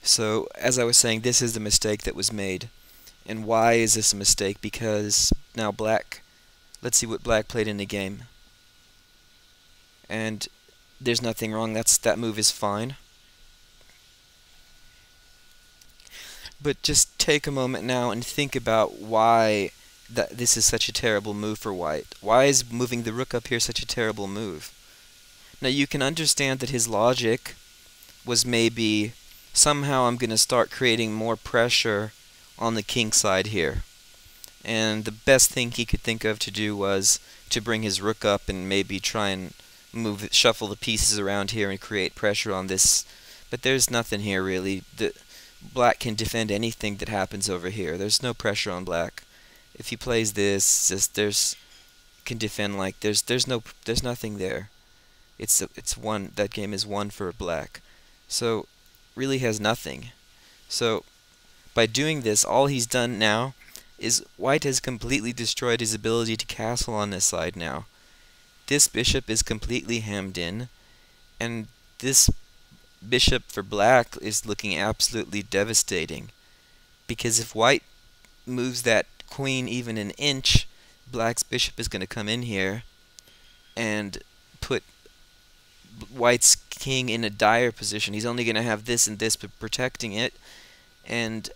So, as I was saying, this is the mistake that was made. And why is this a mistake? Because now black, let's see what black played in the game. And there's nothing wrong. That move is fine. But just take a moment now and think about why this is such a terrible move for white. Why is moving the rook up here such a terrible move? Now you can understand that his logic was maybe somehow I'm going to start creating more pressure on the king side here. And the best thing he could think of to do was to bring his rook up and maybe try and shuffle the pieces around here and create pressure on this. But there's nothing here really. Black can defend anything that happens over here. There's no pressure on black. If he plays this, can defend like there's nothing there. It's one, that game is one for black. So really has nothing. So by doing this, all he's done now is white has completely destroyed his ability to castle on this side now. This bishop is completely hemmed in, and this bishop for black is looking absolutely devastating. Because if white moves that queen even an inch, black's bishop is going to come in here and put white's king in a dire position. He's only going to have this and this protecting it, and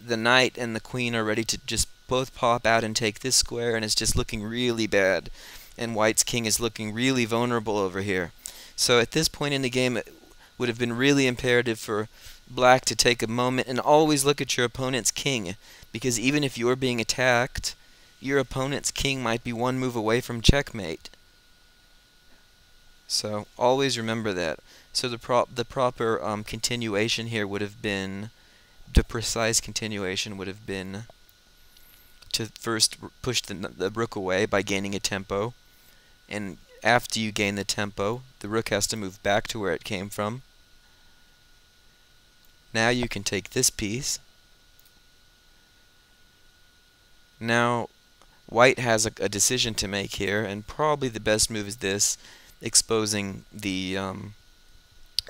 the knight and the queen are ready to just both pop out and take this square, and it's just looking really bad. And white's king is looking really vulnerable over here. So at this point in the game, it would have been really imperative for black to take a moment and always look at your opponent's king, because even if you're being attacked, your opponent's king might be one move away from checkmate. So always remember that. So the proper continuation here would have been, the precise continuation would have been to first push the rook away by gaining a tempo, and after you gain the tempo, the rook has to move back to where it came from. Now you can take this piece. Now white has a decision to make here, and probably the best move is this, exposing the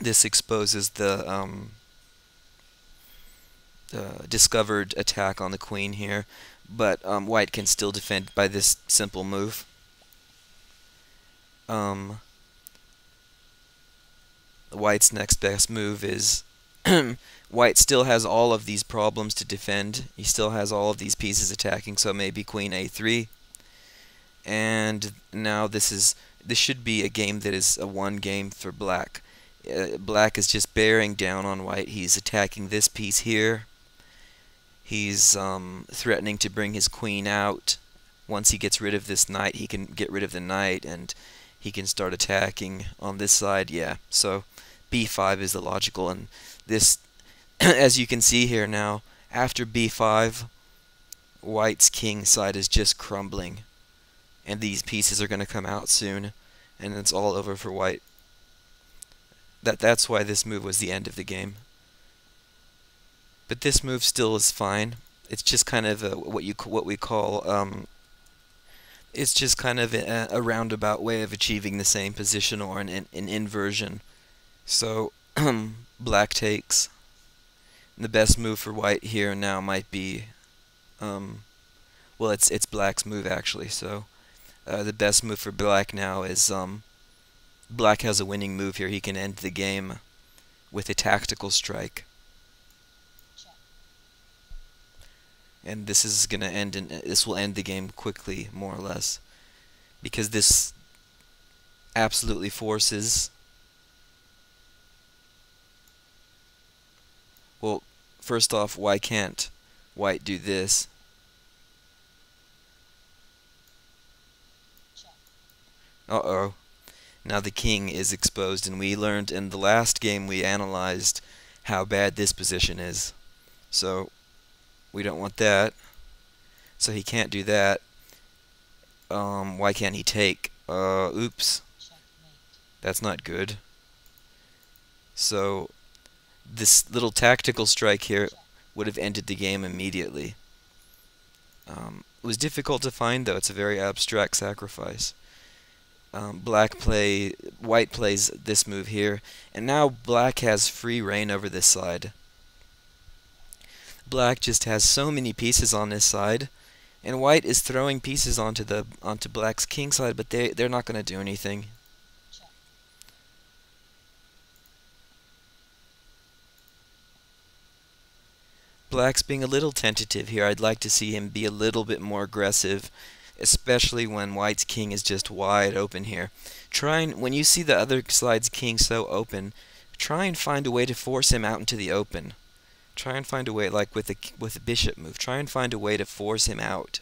this exposes the discovered attack on the queen here, but white can still defend by this simple move. White's next best move is white still has all of these problems to defend. He still has all of these pieces attacking, so maybe queen a3. And now this should be a game that is a one game for black. Black is just bearing down on white. He's attacking this piece here. He's threatening to bring his queen out. Once he gets rid of this knight, he can get rid of the knight, and he can start attacking on this side. Yeah, so b5 is the logical, and this, as you can see here now, after b5, white's king side is just crumbling, and these pieces are going to come out soon, and it's all over for white. That's why this move was the end of the game. But this move still is fine. It's just kind of what we call it's just kind of a roundabout way of achieving the same position, or an inversion. So black takes. The best move for white here now might be well, it's black's move actually. So the best move for black now is black has a winning move here. He can end the game with a tactical strike. And this is going to end this will end the game quickly, more or less, because this absolutely forces, well, first off, why can't white do this? Uh-oh. Now the king is exposed, and we learned in the last game we analyzed how bad this position is. So we don't want that. So he can't do that. Why can't he take? Oops. That's not good. So this little tactical strike here would have ended the game immediately. It was difficult to find, though. It's a very abstract sacrifice. White plays this move here, and now black has free reign over this side. Black just has so many pieces on his side, and white is throwing pieces onto black's king side, but they're not going to do anything. Black's being a little tentative here. I'd like to see him be a little bit more aggressive, especially when white's king is just wide open here. When you see the other side's king so open, try and find a way to force him out into the open. Try and find a way, like with the bishop move, try and find a way to force him out.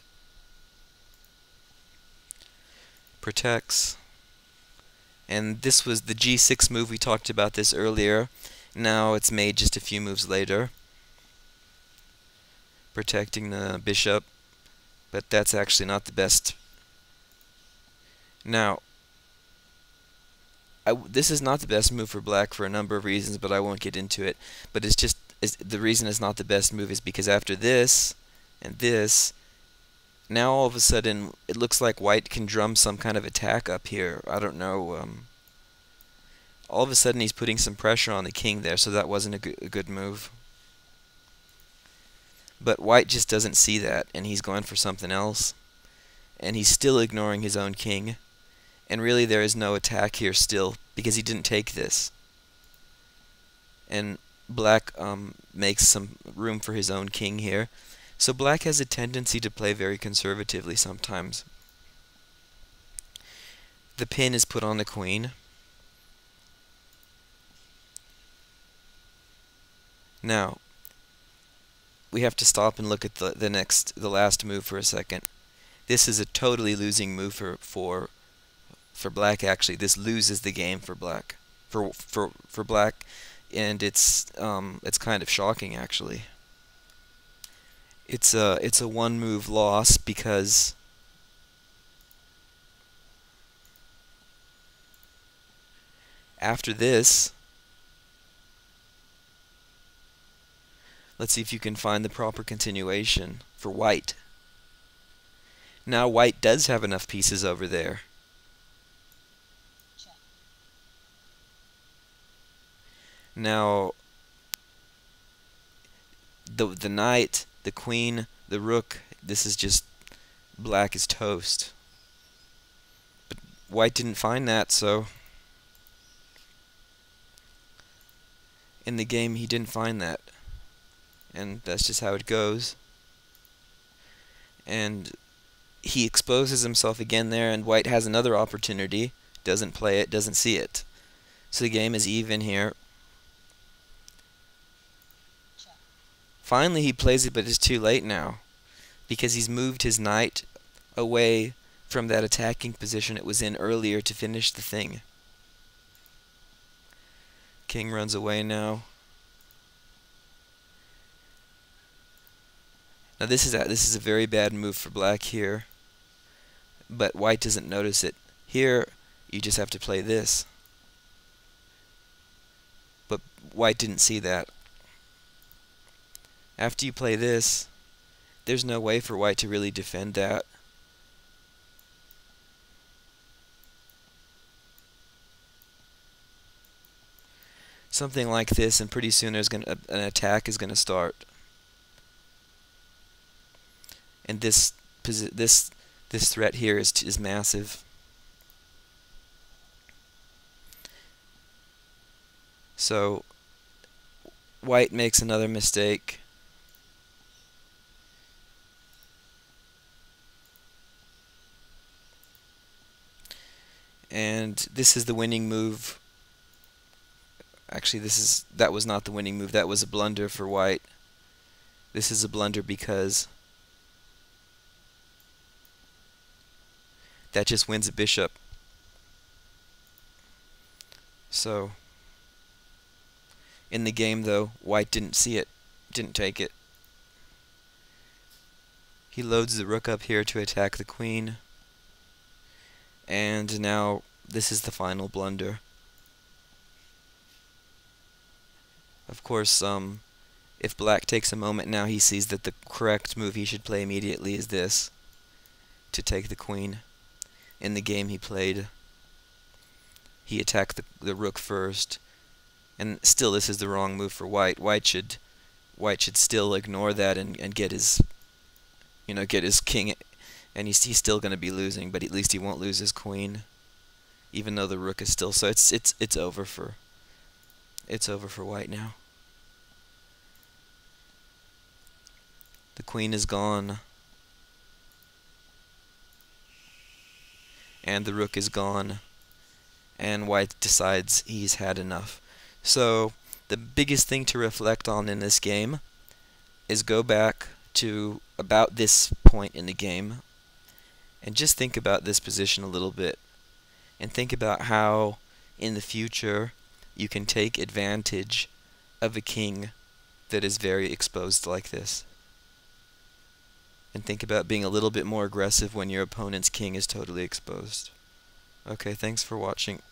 Protects. And this was the g6 move. We talked about this earlier. Now it's made just a few moves later. Protecting the bishop, but that's actually not the best. Now, this is not the best move for black for a number of reasons, but I won't get into it. But the reason it's not the best move is because after this and this, now all of a sudden it looks like white can drum some kind of attack up here. I don't know. All of a sudden he's putting some pressure on the king there, so that wasn't a good move. But white just doesn't see that, and he's going for something else. And he's still ignoring his own king. And really there is no attack here still, because he didn't take this. And black makes some room for his own king here. So black has a tendency to play very conservatively sometimes. The pin is put on the queen. Now, we have to stop and look at the last move for a second. This is a totally losing move for black. Actually, this loses the game for black. For black, and it's kind of shocking actually. It's a one move loss because after this, let's see if you can find the proper continuation for white. Now white does have enough pieces over there. Now the knight, the queen, the rook, this is just black is toast. But white didn't find that, so in the game he didn't find that. And that's just how it goes. And he exposes himself again there, and white has another opportunity, doesn't play it, doesn't see it. So the game is even here. Finally he plays it, but it's too late now, because he's moved his knight away from that attacking position it was in earlier to finish the thing. King runs away now. Now this is a very bad move for black here, but white doesn't notice it. Here you just have to play this, but white didn't see that. After you play this, there's no way for white to really defend that. Something like this, and pretty soon there's an attack is going to start. And this threat here is massive. So white makes another mistake. And this is the winning move. Actually, that was not the winning move. That was a blunder for white. This is a blunder because that just wins a bishop. So in the game though, white didn't see it, didn't take it. He loads the rook up here to attack the queen. And now this is the final blunder. Of course, if black takes a moment now, he sees that the correct move he should play immediately is this, to take the queen. In the game he played, he attacked the rook first, and still this is the wrong move for white. White white should still ignore that and get his, get his king, and he's still going to be losing, but at least he won't lose his queen, even though the rook is still. So it's over for white now. The queen is gone, and the rook is gone, and white decides he's had enough. So the biggest thing to reflect on in this game is go back to about this point in the game and just think about this position a little bit, and think about how in the future you can take advantage of a king that is very exposed like this. And think about being a little bit more aggressive when your opponent's king is totally exposed. Okay, thanks for watching.